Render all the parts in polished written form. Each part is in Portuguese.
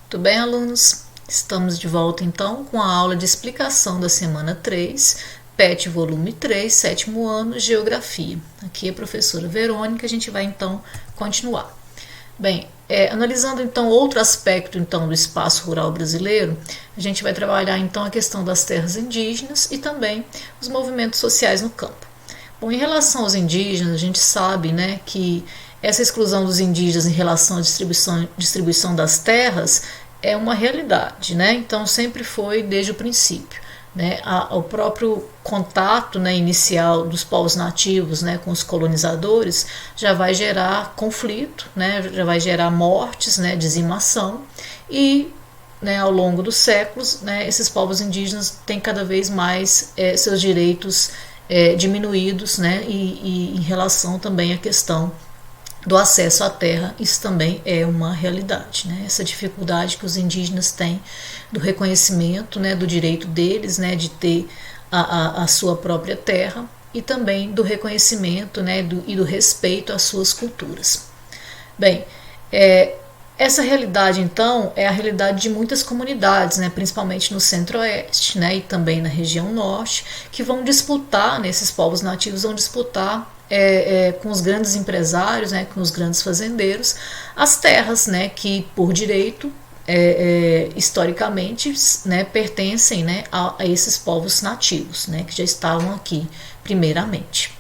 Tudo bem, alunos? Estamos de volta então com a aula de explicação da semana 3, PET volume 3, sétimo ano, Geografia. Aqui é a professora Verônica, a gente vai então continuar. Bem, analisando então outro aspecto então do espaço rural brasileiro, a gente vai trabalhar então a questão das terras indígenas e também os movimentos sociais no campo. Bom, em relação aos indígenas, a gente sabe, né, que essa exclusão dos indígenas em relação à distribuição das terras é uma realidade, né? Então sempre foi desde o princípio, né? O próprio contato, né, inicial dos povos nativos, né, com os colonizadores já vai gerar conflito, né? Já vai gerar mortes, né, dizimação e, né, ao longo dos séculos, né, esses povos indígenas têm cada vez mais seus direitos diminuídos, né? E em relação também à questão do acesso à terra, isso também é uma realidade, né? Essa dificuldade que os indígenas têm do reconhecimento, né, do direito deles, né, de ter a sua própria terra e também do reconhecimento, né, e do respeito às suas culturas. Bem, essa realidade, então, é a realidade de muitas comunidades, né, principalmente no centro-oeste, né, e também na região norte, que vão disputar, né, esses povos nativos vão disputar com os grandes empresários, né, com os grandes fazendeiros, as terras, né, que por direito, historicamente, né, pertencem, né, a esses povos nativos, né, que já estavam aqui primeiramente.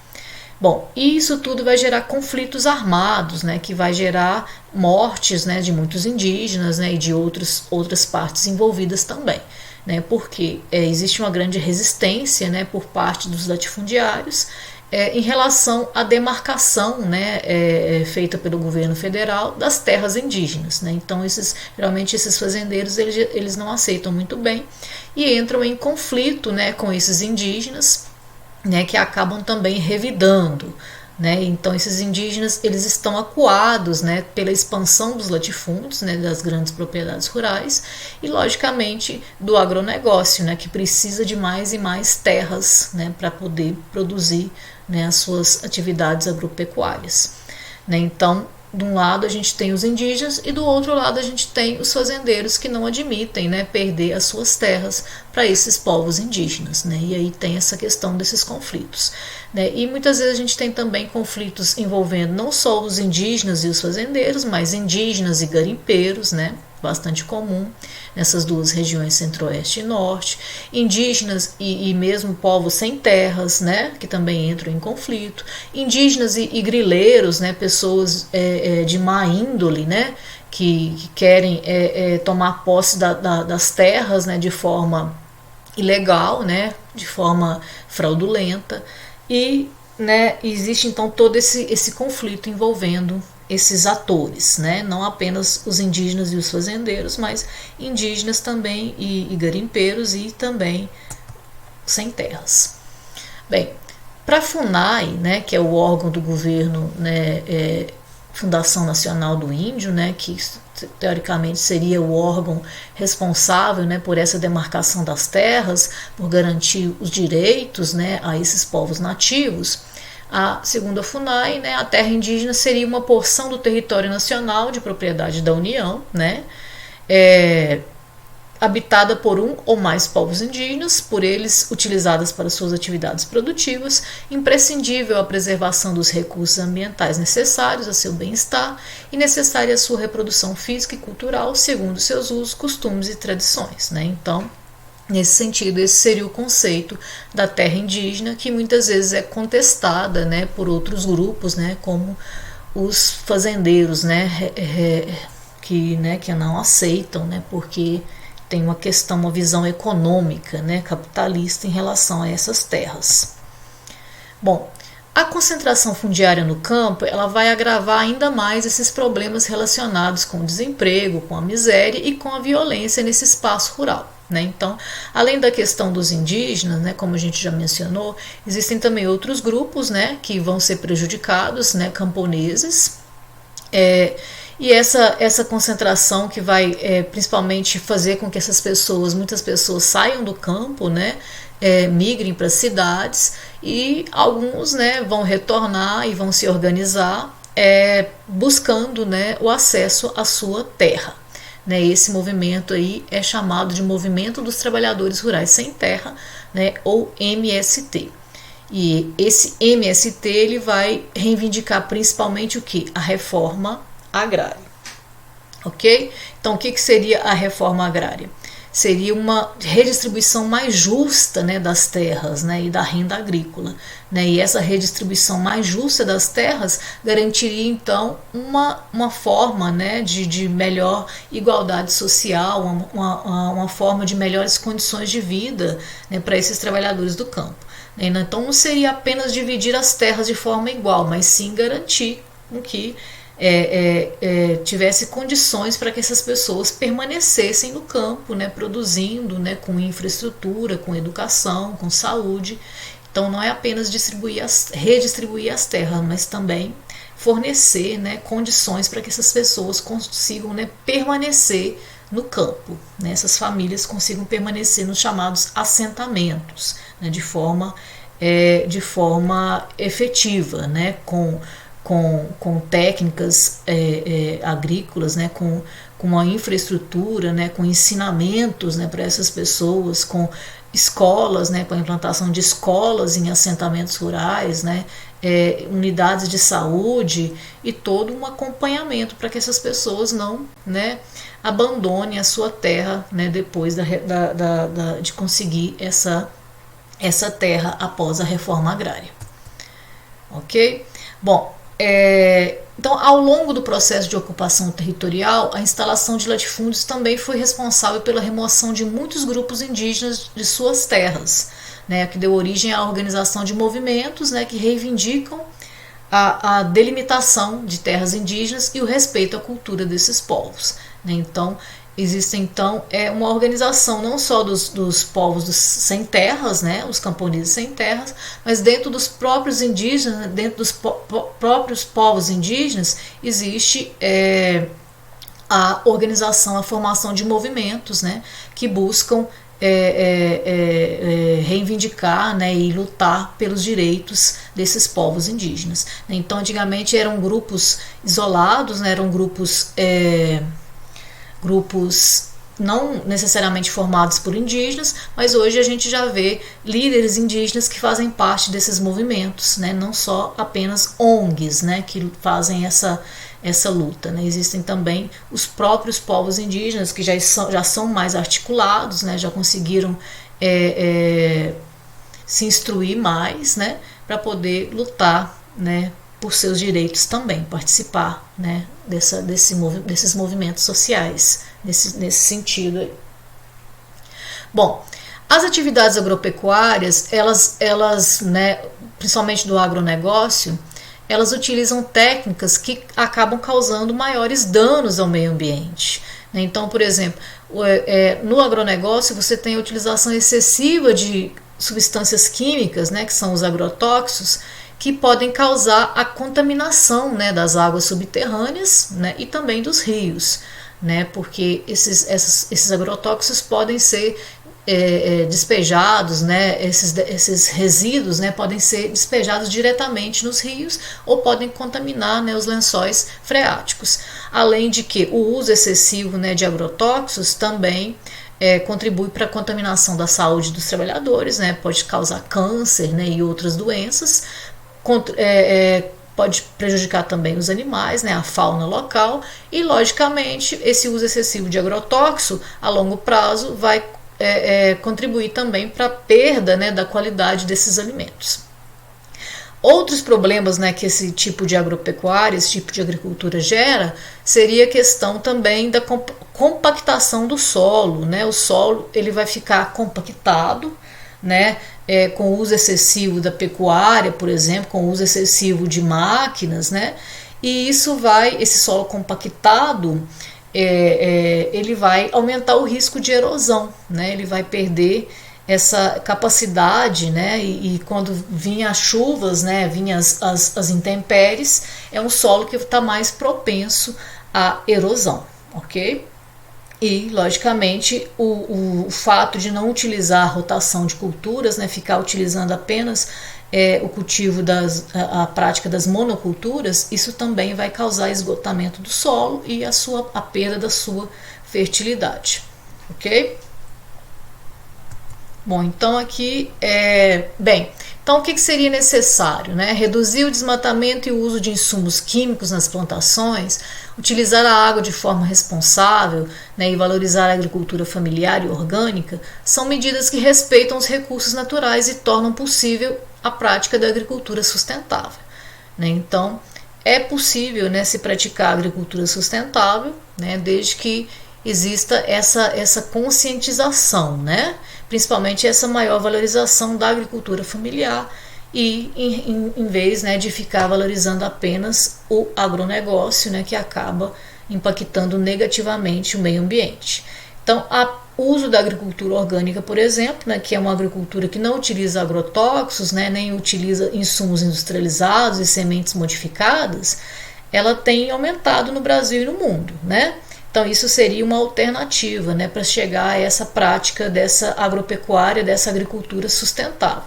Bom, e isso tudo vai gerar conflitos armados, né, que vai gerar mortes, né, de muitos indígenas, né, e de outras partes envolvidas também, né, porque existe uma grande resistência, né, por parte dos latifundiários em relação à demarcação, né, feita pelo governo federal das terras indígenas, né. Então geralmente esses fazendeiros eles não aceitam muito bem e entram em conflito, né, com esses indígenas, né, que acabam também revidando, né. Então esses indígenas eles estão acuados, né, pela expansão dos latifúndios, né, das grandes propriedades rurais e logicamente do agronegócio, né, que precisa de mais e mais terras, né, para poder produzir, né, as suas atividades agropecuárias, né. Então, de um lado a gente tem os indígenas e do outro lado a gente tem os fazendeiros que não admitem, né, perder as suas terras para esses povos indígenas, né, e aí tem essa questão desses conflitos, né, e muitas vezes a gente tem também conflitos envolvendo não só os indígenas e os fazendeiros, mas indígenas e garimpeiros, né, bastante comum nessas duas regiões centro-oeste e norte, indígenas e mesmo povos sem terras, né, que também entram em conflito, indígenas e grileiros, né, pessoas de má índole, né, que querem tomar posse das terras, né, de forma ilegal, né, de forma fraudulenta e, né, existe então todo esse conflito envolvendo esses atores, né? Não apenas os indígenas e os fazendeiros, mas indígenas também e garimpeiros e também sem terras. Bem, para a FUNAI, né, que é o órgão do governo, né, Fundação Nacional do Índio, né, que teoricamente seria o órgão responsável, né, por essa demarcação das terras, por garantir os direitos, né, a esses povos nativos. Segundo a FUNAI, né, a terra indígena seria uma porção do território nacional de propriedade da União, né, habitada por um ou mais povos indígenas, por eles utilizadas para suas atividades produtivas, imprescindível à preservação dos recursos ambientais necessários a seu bem-estar e necessária à sua reprodução física e cultural, segundo seus usos, costumes e tradições, né. Então, nesse sentido, esse seria o conceito da terra indígena, que muitas vezes é contestada, né, por outros grupos, né, como os fazendeiros, né, que não aceitam, né, porque tem uma questão, uma visão econômica, né, capitalista em relação a essas terras. Bom, a concentração fundiária no campo ela vai agravar ainda mais esses problemas relacionados com o desemprego, com a miséria e com a violência nesse espaço rural, né? Então, além da questão dos indígenas, né, como a gente já mencionou, existem também outros grupos, né, que vão ser prejudicados, né, camponeses, e essa concentração que vai principalmente fazer com que muitas pessoas saiam do campo, né, migrem para as cidades e alguns, né, vão retornar e vão se organizar buscando, né, o acesso à sua terra. né? Esse movimento aí é chamado de Movimento dos Trabalhadores Rurais Sem Terra, né? Ou MST. E esse MST ele vai reivindicar principalmente o que? A reforma agrária. Ok? Então, o que seria a reforma agrária? Seria uma redistribuição mais justa, né, das terras, né, e da renda agrícola. Né, e essa redistribuição mais justa das terras garantiria, então, uma forma, né, de melhor igualdade social, uma forma de melhores condições de vida, né, para esses trabalhadores do campo. Então, não seria apenas dividir as terras de forma igual, mas sim garantir que tivesse condições para que essas pessoas permanecessem no campo, né, produzindo, né, com infraestrutura, com educação, com saúde. Então não é apenas redistribuir as terras, mas também fornecer, né, condições para que essas pessoas consigam, né, permanecer no campo, né, essas famílias consigam permanecer nos chamados assentamentos, né, de forma efetiva, né, com técnicas agrícolas, né, com uma infraestrutura, né, com ensinamentos, né, para essas pessoas, com escolas, né, com a implantação de escolas em assentamentos rurais, né, unidades de saúde e todo um acompanhamento para que essas pessoas não, né, abandonem a sua terra, né, depois de conseguir essa terra após a reforma agrária. Ok? Bom, então, ao longo do processo de ocupação territorial, a instalação de latifúndios também foi responsável pela remoção de muitos grupos indígenas de suas terras, né, que deu origem à organização de movimentos, né, que reivindicam a delimitação de terras indígenas e o respeito à cultura desses povos. Né. Então, existe uma organização não só dos povos sem terras, né, os camponeses sem terras, mas dentro dos próprios indígenas, dentro dos próprios povos indígenas, existe a organização, a formação de movimentos, né, que buscam reivindicar, né, e lutar pelos direitos desses povos indígenas. Então, antigamente eram grupos isolados, né, eram grupos não necessariamente formados por indígenas, mas hoje a gente já vê líderes indígenas que fazem parte desses movimentos, né? Não só apenas ONGs, né, que fazem essa luta. Né? Existem também os próprios povos indígenas que já são mais articulados, né? Já conseguiram se instruir mais, né, para poder lutar, né, por seus direitos também, participar, né, desses movimentos sociais, nesse sentido aí. Bom, as atividades agropecuárias, elas, né, principalmente do agronegócio, elas utilizam técnicas que acabam causando maiores danos ao meio ambiente. Então, por exemplo, no agronegócio você tem a utilização excessiva de substâncias químicas, né, que são os agrotóxicos, que podem causar a contaminação, né, das águas subterrâneas, né, e também dos rios, né, porque esses agrotóxicos podem ser despejados, né, esses resíduos, né, podem ser despejados diretamente nos rios ou podem contaminar, né, os lençóis freáticos. Além de que o uso excessivo, né, de agrotóxicos também contribui para a contaminação da saúde dos trabalhadores, né, pode causar câncer, né, e outras doenças. Pode prejudicar também os animais, né, a fauna local, e logicamente esse uso excessivo de agrotóxico a longo prazo vai contribuir também para a perda, né, da qualidade desses alimentos. Outros problemas, né, que esse tipo de agropecuária, esse tipo de agricultura gera, seria a questão também da compactação do solo, né? O solo ele vai ficar compactado, né, com o uso excessivo da pecuária, por exemplo, com o uso excessivo de máquinas, né, e esse solo compactado, ele vai aumentar o risco de erosão, né, ele vai perder essa capacidade, né, e quando vinham as chuvas, né, vinham as intempéries, é um solo que está mais propenso à erosão, ok? E, logicamente, o fato de não utilizar a rotação de culturas, né, ficar utilizando apenas o cultivo a prática das monoculturas, isso também vai causar esgotamento do solo e a perda da sua fertilidade, ok? Bom, então aqui então o que seria necessário, né? Reduzir o desmatamento e o uso de insumos químicos nas plantações, utilizar a água de forma responsável, né, e valorizar a agricultura familiar e orgânica são medidas que respeitam os recursos naturais e tornam possível a prática da agricultura sustentável, né? Então é possível, né, se praticar a agricultura sustentável, né, desde que exista essa conscientização, né? Principalmente essa maior valorização da agricultura familiar e em vez, né, de ficar valorizando apenas o agronegócio, né, que acaba impactando negativamente o meio ambiente. Então, o uso da agricultura orgânica, por exemplo, né, que é uma agricultura que não utiliza agrotóxicos, né, nem utiliza insumos industrializados e sementes modificadas, ela tem aumentado no Brasil e no mundo, né? Então isso seria uma alternativa, né, para chegar a essa prática dessa agropecuária, dessa agricultura sustentável.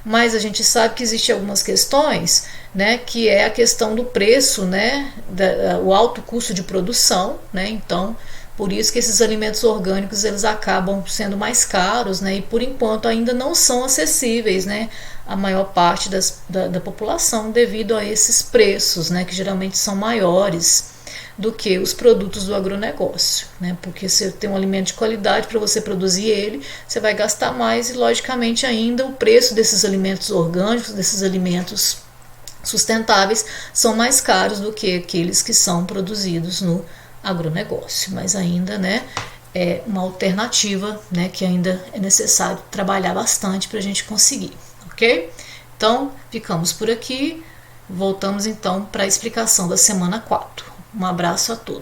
Mas a gente sabe que existem algumas questões, né, que é a questão do preço, né, o alto custo de produção, né, então por isso que esses alimentos orgânicos eles acabam sendo mais caros, né, e por enquanto ainda não são acessíveis, né, à maior parte da população devido a esses preços, né, que geralmente são maiores do que os produtos do agronegócio, né? Porque se tem um alimento de qualidade, para você produzir ele, você vai gastar mais e, logicamente, ainda o preço desses alimentos orgânicos, desses alimentos sustentáveis, são mais caros do que aqueles que são produzidos no agronegócio. Mas ainda, né, é uma alternativa, né, que ainda é necessário trabalhar bastante para a gente conseguir, ok? Então, ficamos por aqui. Voltamos então para a explicação da semana 4. Um abraço a todos.